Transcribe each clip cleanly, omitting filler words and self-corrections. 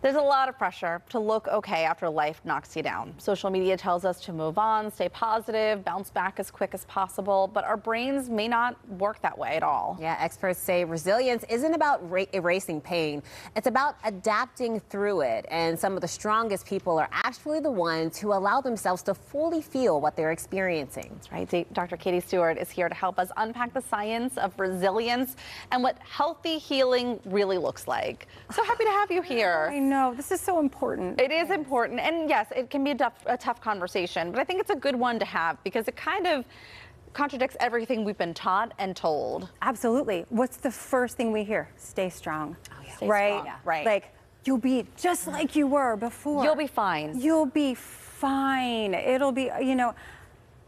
There's a lot of pressure to look okay after life knocks you down. Social media tells us to move on, stay positive, bounce back as quick as possible, but our brains may not work that way at all. Yeah, experts say resilience isn't about erasing pain. It's about adapting through it. And some of the strongest people are actually the ones who allow themselves to fully feel what they're experiencing. That's right. Dr. Katie Stewart is here to help us unpack the science of resilience and what healthy healing really looks like. So happy to have you here. I know, this is so important. It is important, and yes, it can be a tough conversation, but I think it's a good one to have because it kind of contradicts everything we've been taught and told. Absolutely. What's the first thing we hear? Stay strong. Oh, yeah. Stay right? strong. Yeah. Right. Like, you'll be just like you were before. You'll be fine. You'll be fine. It'll be, you know,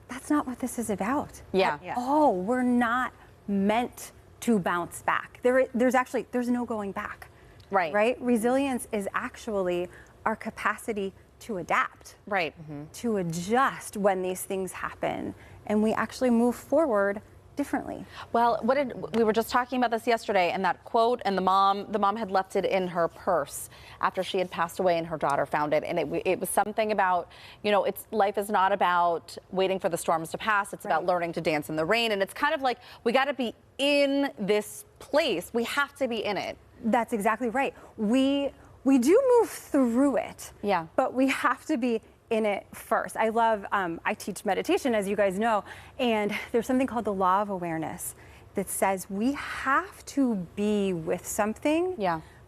that's not what this is about. Yeah. Oh, we're not meant to bounce back. There's no going back. Right. Right? Resilience is actually our capacity to adapt. Right. To adjust when these things happen, and we actually move forward differently. Well, we were just talking about this yesterday, and that quote, and the mom had left it in her purse after she had passed away, and her daughter found it, and it was something about, you know, life is not about waiting for the storms to pass. It's about learning to dance in the rain, and it's kind of like we got to be in this place. We have to be in it. That's exactly right. We do move through it. Yeah. But we have to be in it first. I love, I teach meditation, as you guys know, and there's something called the law of awareness that says we have to be with something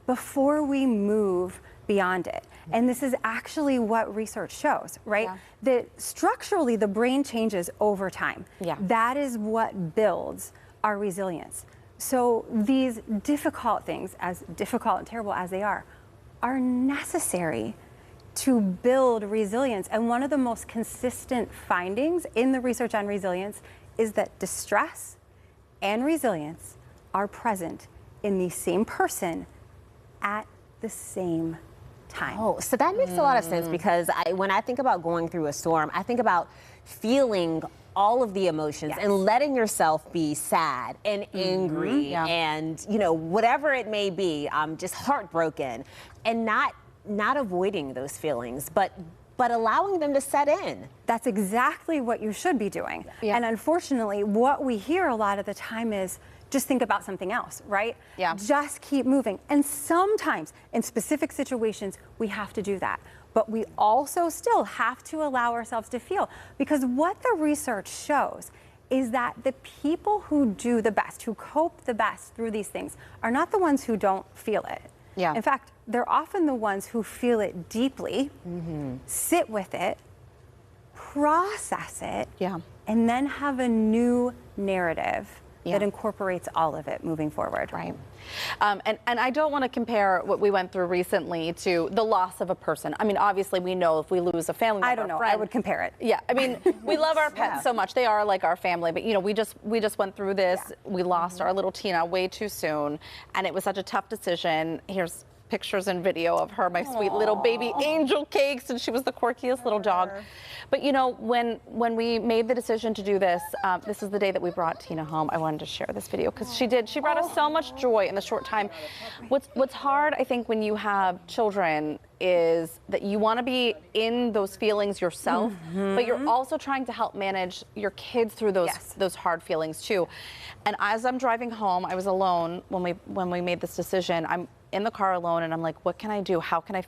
before we move beyond it. And this is actually what research shows, right? Yeah. That structurally the brain changes over time. Yeah. That is what builds our resilience. So these difficult things, as difficult and terrible as they are necessary to build resilience. And one of the most consistent findings in the research on resilience is that distress and resilience are present in the same person at the same time. Oh, so that makes a lot of sense because when I think about going through a storm, I think about feeling all of the emotions and letting yourself be sad and angry and, you know, whatever it may be, just heartbroken, and not avoiding those feelings, but allowing them to set in. That's exactly what you should be doing. Yeah. And unfortunately, what we hear a lot of the time is just think about something else, right? Yeah. Just keep moving. And sometimes in specific situations, we have to do that. But we also still have to allow ourselves to feel, because what the research shows is that the people who do the best, who cope the best through these things, are not the ones who don't feel it. Yeah. In fact, they're often the ones who feel it deeply, sit with it, process it, and then have a new narrative that incorporates all of it moving forward. Right. And I don't want to compare what we went through recently to the loss of a person. I mean, obviously, we know if we lose a family member, I don't know. I would compare it. Yeah. I mean, we love our pets so much. They are like our family. But, you know, we just went through this. We lost our little Tina way too soon. And it was such a tough decision. Here's pictures and video of her, my sweet little baby Angel Cakes, and she was the quirkiest little dog. But you know, when we made the decision to do this, this is the day that we brought Tina home. I wanted to share this video because she brought us so much joy in the short time. What's hard, I think, when you have children is that you want to be in those feelings yourself, but you're also trying to help manage your kids through those hard feelings too. And as I'm driving home, I was alone when we made this decision. I'm in the car alone, and I'm like, what can I do? How can I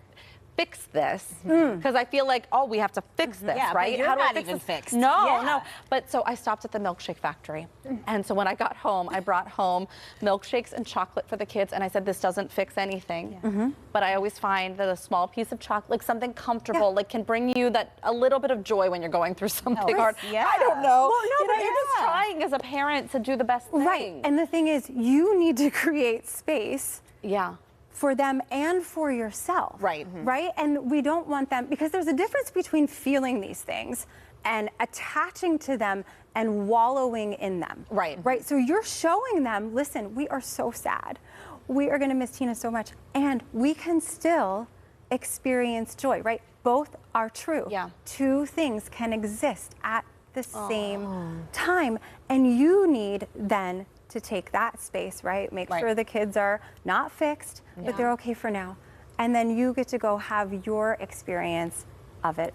fix this? Because I feel like, oh, we have to fix this, right? But you're How do I not fix even this? fixed. No. But so I stopped at the milkshake factory. And so when I got home, I brought home milkshakes and chocolate for the kids. And I said, this doesn't fix anything. But I always find that a small piece of chocolate, like something comfortable, like can bring you a little bit of joy when you're going through something hard. I don't know. Well, no, but you're just trying as a parent to do the best thing. Right. And the thing is, you need to create space for them and for yourself. Right. Right? And we don't want them, because there's a difference between feeling these things and attaching to them and wallowing in them. Right. Right. So you're showing them, listen, we are so sad. We are going to miss Tina so much. And we can still experience joy, right? Both are true. Yeah. Two things can exist at the same time. And you need then to take that space, right? Make sure the kids are not fixed, but they're okay for now. and then you get to go have your experience of it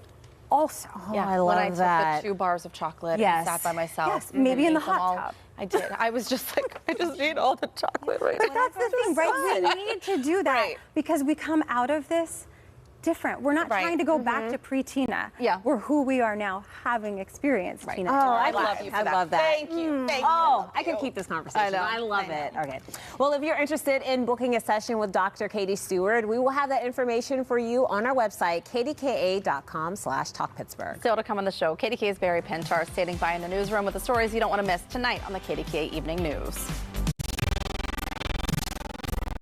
also. Yeah, I when I love that. took the 2 bars of chocolate Yes. and sat by myself. Yes, maybe in the ate them hot all. tub. I did. I was just like, I just need all the chocolate right But now. that's the thing, right? We need to do that Right. because we come out of this different. We're not Right. trying to go back to pre-Tina. Yeah. We're who we are now, having experienced Right. Tina. Oh, I love love you for I that. love that. Thank you. Thank you. Oh, I could keep this conversation. I know. love it. Okay. Well, if you're interested in booking a session with Dr. Katie Stewart, we will have that information for you on our website, kdka.com/talkpittsburgh. Still to come on the show, KDK's Barry Pintar standing by in the newsroom with the stories you don't want to miss tonight on the KDKA Evening News.